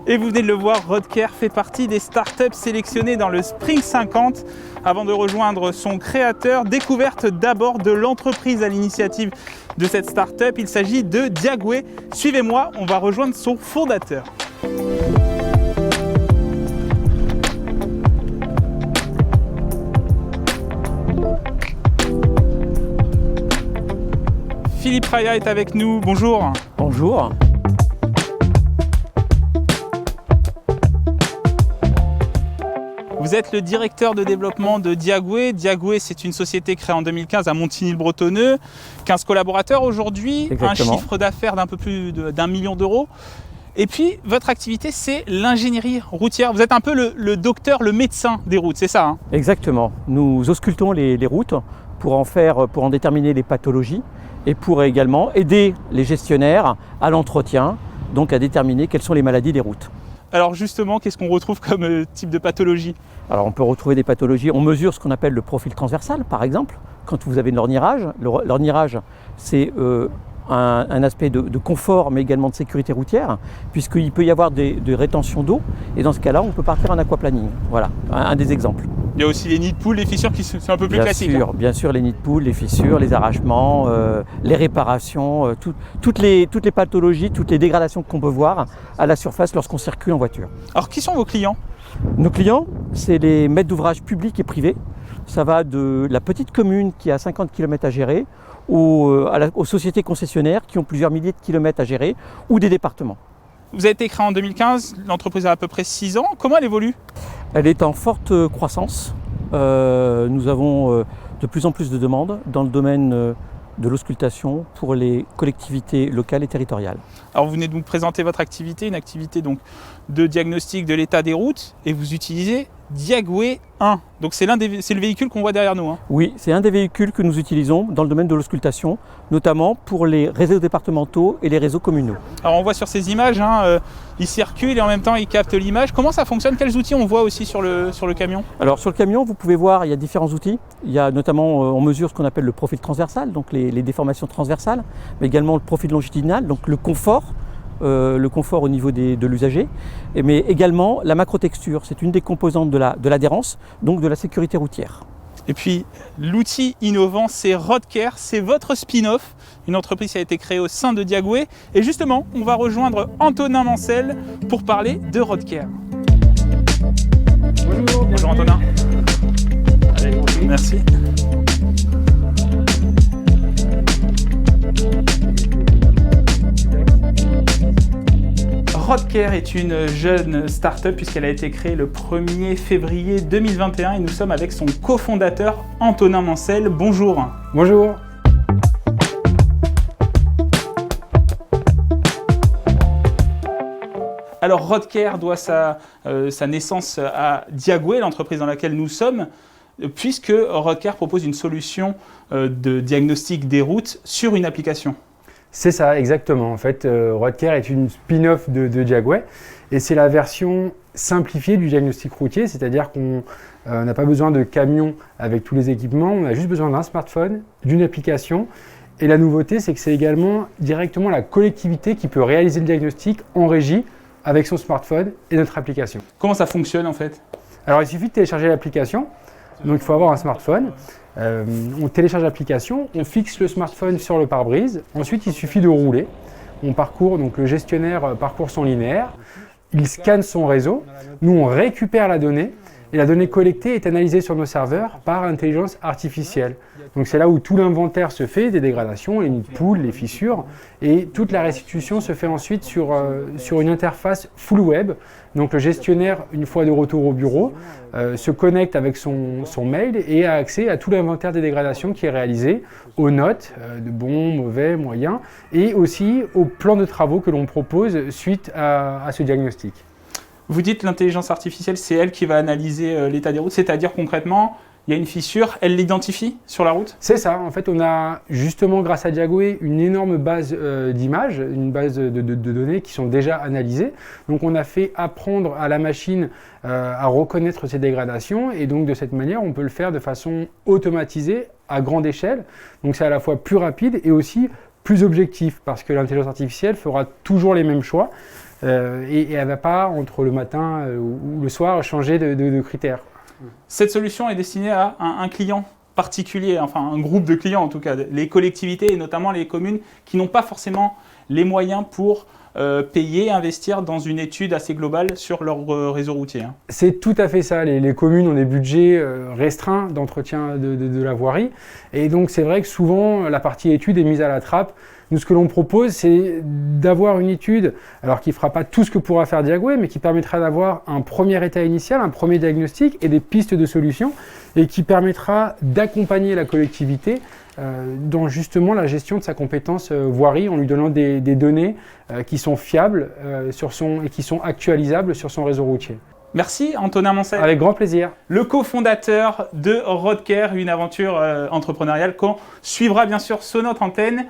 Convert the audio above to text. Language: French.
Et vous venez de le voir, Rodker fait partie des startups sélectionnées dans le Spring 50. Avant de rejoindre son créateur, découverte d'abord de l'entreprise à l'initiative de cette startup. Il s'agit de Diagway. Suivez-moi, on va rejoindre son fondateur. Philippe Raya est avec nous, bonjour. Bonjour. Vous êtes le directeur de développement de Diagway. Diagway, c'est une société créée en 2015 à Montigny-le-Bretonneux. 15 collaborateurs aujourd'hui, un chiffre d'affaires d'un peu plus d'1 million d'euros. Et puis, votre activité, c'est l'ingénierie routière. Vous êtes un peu le docteur, le médecin des routes, c'est ça, hein? Exactement. Nous auscultons les routes pour en déterminer les pathologies et pour également aider les gestionnaires à l'entretien, donc à déterminer quelles sont les maladies des routes. Alors justement, qu'est-ce qu'on retrouve comme type de pathologie? Alors on peut retrouver des pathologies, on mesure ce qu'on appelle le profil transversal par exemple. Quand vous avez de l'ornirage, l'ornirage c'est un aspect de confort mais également de sécurité routière, puisqu'il peut y avoir des rétentions d'eau et dans ce cas-là on peut partir en aquaplaning. Voilà, un des exemples. Il y a aussi les nids de poules, les fissures qui sont un peu plus classiques. Bien sûr, les nids de poules, les fissures, les arrachements, les réparations, toutes les pathologies, toutes les dégradations qu'on peut voir à la surface lorsqu'on circule en voiture. Alors qui sont vos clients? Nos clients, c'est les maîtres d'ouvrage publics et privés. Ça va de la petite commune qui a 50 km à gérer aux sociétés concessionnaires qui ont plusieurs milliers de kilomètres à gérer ou des départements. Vous avez été créé en 2015, l'entreprise a à peu près 6 ans. Comment elle évolue? Elle est en forte croissance. Nous avons de plus en plus de demandes dans le domaine de l'auscultation pour les collectivités locales et territoriales. Alors vous venez de nous présenter votre activité, une activité donc de diagnostic de l'état des routes, et vous utilisez Diagway 1. Donc c'est le véhicule qu'on voit derrière nous, hein. Oui, c'est un des véhicules que nous utilisons dans le domaine de l'auscultation, notamment pour les réseaux départementaux et les réseaux communaux. Alors on voit sur ces images, il circule et en même temps il capte l'image. Comment ça fonctionne? Quels outils on voit aussi sur le camion? Alors sur le camion, vous pouvez voir, il y a différents outils. Il y a notamment, on mesure ce qu'on appelle le profil transversal, donc les déformations transversales, mais également le profil longitudinal, donc le confort au niveau de l'usager, mais également la macrotexture. C'est une des composantes de l'adhérence, donc de la sécurité routière. Et puis l'outil innovant, c'est Rodker, c'est votre spin-off, une entreprise qui a été créée au sein de Diagway. Et justement, on va rejoindre Antonin Mancel pour parler de Rodker. Bonjour Antonin. Allez, bonjour. Merci. Rodker est une jeune start-up puisqu'elle a été créée le 1er février 2021 et nous sommes avec son cofondateur Antonin Mancel. Bonjour. Bonjour. Alors Rodker doit sa naissance à Diagway, l'entreprise dans laquelle nous sommes, puisque Rodker propose une solution de diagnostic des routes sur une application. C'est ça, exactement. En fait, Rodker est une spin-off de Diagway et c'est la version simplifiée du diagnostic routier, c'est-à-dire qu'on n'a pas besoin de camions avec tous les équipements, on a juste besoin d'un smartphone, d'une application. Et la nouveauté, c'est que c'est également directement la collectivité qui peut réaliser le diagnostic en régie avec son smartphone et notre application. Comment ça fonctionne en fait? Alors, il suffit de télécharger l'application, donc il faut avoir un smartphone. On télécharge l'application, on fixe le smartphone sur le pare-brise, ensuite il suffit de rouler. On parcourt, donc le gestionnaire parcourt son linéaire, il scanne son réseau, nous on récupère la donnée et la donnée collectée est analysée sur nos serveurs par intelligence artificielle. Donc c'est là où tout l'inventaire se fait, des dégradations, les nids de poules, les fissures, et toute la restitution se fait ensuite sur une interface full web. Donc le gestionnaire, une fois de retour au bureau, se connecte avec son mail et a accès à tout l'inventaire des dégradations qui est réalisé, aux notes de bons, mauvais, moyens, et aussi au plan de travaux que l'on propose suite à ce diagnostic. Vous dites l'intelligence artificielle, c'est elle qui va analyser l'état des routes, c'est-à-dire concrètement, il y a une fissure, elle l'identifie sur la route? C'est ça, en fait on a justement grâce à Diagway une énorme base d'images, une base de données qui sont déjà analysées. Donc on a fait apprendre à la machine à reconnaître ces dégradations et donc de cette manière on peut le faire de façon automatisée à grande échelle. Donc c'est à la fois plus rapide et aussi plus objectif, parce que l'intelligence artificielle fera toujours les mêmes choix et elle ne va pas, entre le matin ou le soir, changer de critères. Cette solution est destinée à un client particulier, enfin un groupe de clients en tout cas, les collectivités et notamment les communes qui n'ont pas forcément les moyens pour payer, investir dans une étude assez globale sur leur réseau routier. C'est tout à fait ça. Les communes ont des budgets restreints d'entretien de la voirie. Et donc c'est vrai que souvent la partie étude est mise à la trappe. Nous, ce que l'on propose, c'est d'avoir une étude, alors qui ne fera pas tout ce que pourra faire Diagway, mais qui permettra d'avoir un premier état initial, un premier diagnostic et des pistes de solutions, et qui permettra d'accompagner la collectivité dans justement la gestion de sa compétence voirie, en lui donnant des données qui sont fiables et qui sont actualisables sur son réseau routier. Merci Antonin Moncel. Avec grand plaisir. Le cofondateur de Roadcare, une aventure entrepreneuriale qu'on suivra bien sûr sur notre antenne.